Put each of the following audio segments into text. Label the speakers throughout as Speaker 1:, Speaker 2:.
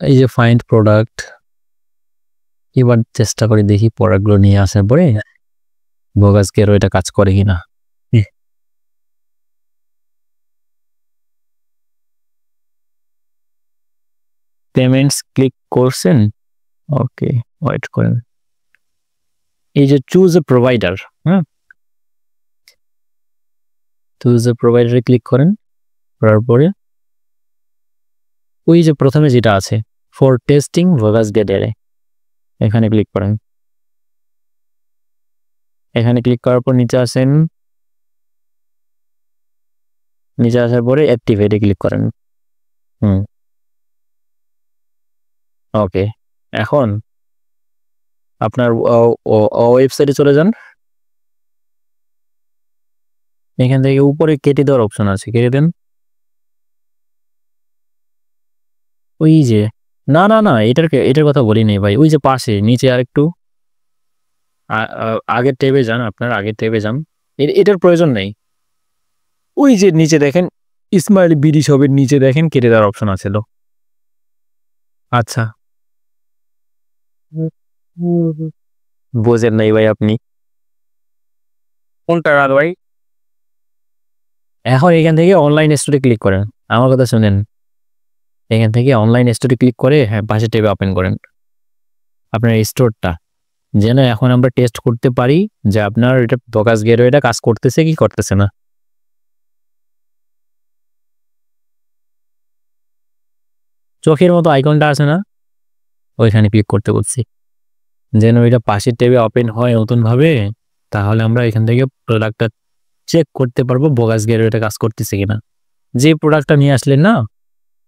Speaker 1: এই যে find product, এবার চেষ্টা করি দেখি প্রোডাক্টগুলো নিয়ে আসার পরে ভোগাসকেরও এটা কাজ করে কিনা। পেমেন্টস ক্লিক করছেন, ওকে ওয়েট করেন। এই যে চুজ এ প্রোভাইডার, হ্যাঁ চুজ এ প্রোভাইডারে ক্লিক করেন, করার পরে ওই যে প্রথমে যেটা আছে ফর টেস্টিং ভোগাসকেডারে এখানে ক্লিক করেন। এখানে ক্লিক করার পর নিচে আসেন, নিচে আসার পরে অ্যাক্টিভেটে ক্লিক করেন। ওকে, এখন আপনার ওয়েবসাইটে চলে যান। এখান থেকে উপরে কেটে দেওয়ার অপশন আছে, কেটে দেন। ওই যে না না না এটার কথা বলি নাই ভাই, ওই যে পাশে নিচে আর একটু আগের ট্যাবে যান, আপনার আগের ট্যাবে যান, এটার প্রয়োজন নেই। ওই যে নিচে দেখেন ইসমাইল বিডি শপের নিচে দেখেন কেটে দেওয়ার অপশন আছে। আচ্ছা বোঝেন নাই ভাই আপনি কোনটা ভাই? এখন এখান থেকে অনলাইন স্টোরে ক্লিক করেন, আমার কথা শুনেন। এখান থেকে অনলাইন স্টোরে ক্লিক করে হ্যাঁ পাশে ট্যাবে ওপেন করেন আপনার স্টোরটা, যেন এখন আমরা টেস্ট করতে পারি যে আপনার এটা ভোগাসকেডার এটা কাজ করতেছে কি করতেছে না। চোখের মতো আইকনটা আছে না, ওইখানে ক্লিক করতে বলছি, যেন ওইটা পাশের ট্যাবে ওপেন হয় নতুনভাবে, তাহলে আমরা এখান থেকে প্রোডাক্টটা চেক করতে পারবো ভোগাসকেডার এটা কাজ করতেছে কিনা। যে প্রোডাক্টটা নিয়ে আসলেন না,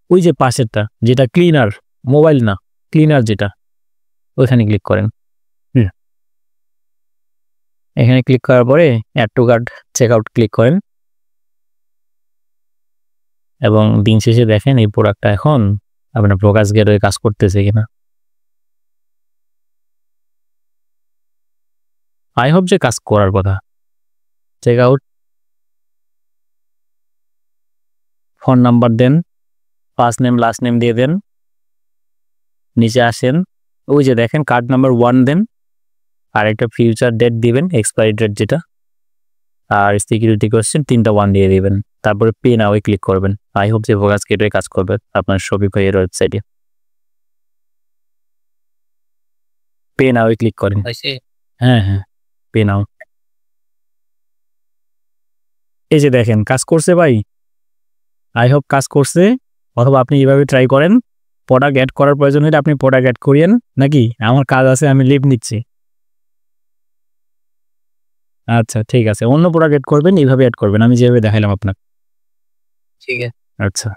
Speaker 1: ওই যে পাশেরটা যেটা ক্লিনার, মোবাইল না ক্লিনার যেটা, ওইখানে ক্লিক করেন। এখানে ক্লিক করার পরে add to cart check out click করেন এবং দিন শেষে দেখেন এই প্রোডাক্টটা এখন আপনার ভোগাসকেডারে কাজ করতেছে কিনা। আই হোপ যে কাজ করার কথা। চেক আউট, ফোন নাম্বার দেন, ফার্স্ট নেম লাস্ট নেম দিয়ে দেন, নিচে আসেন, ওই যে দেখেন কার্ড নাম্বার 1 দেন, আর একটা ফিউচার ডেট দিবেন, এক্সপায়ারি ডেট যেটা, আর সিকিউরিটি কোয়েশ্চেন 3টা 1 দিয়ে দিবেন, তারপরে পে নাওয়ে ক্লিক করবেন। আই হোপ যে ভোগাসকেডারে কাজ করবে আপনার শফিক ভাইয়ের ওয়েবসাইটে। পে নাওয়ে ক্লিক করেন। হ্যাঁ হ্যাঁ পে নাও, এই যে দেখেন কাজ করছে ভাই। আই হোপ কাজ করছে, অথবা আপনি এইভাবে ট্রাই করেন। প্রোডাক্ট অ্যাড করার প্রয়োজন হলে আপনি প্রোডাক্ট অ্যাড করিয়েন, নাকি আমার কাজ আছে আমি লিভ নিচ্ছি। আচ্ছা ঠিক আছে, অন্য প্রোডাক্ট অ্যাড করবেন, এইভাবে অ্যাড করবেন আমি যেভাবে দেখাইলাম আপনাকে। ঠিক আছে আচ্ছা।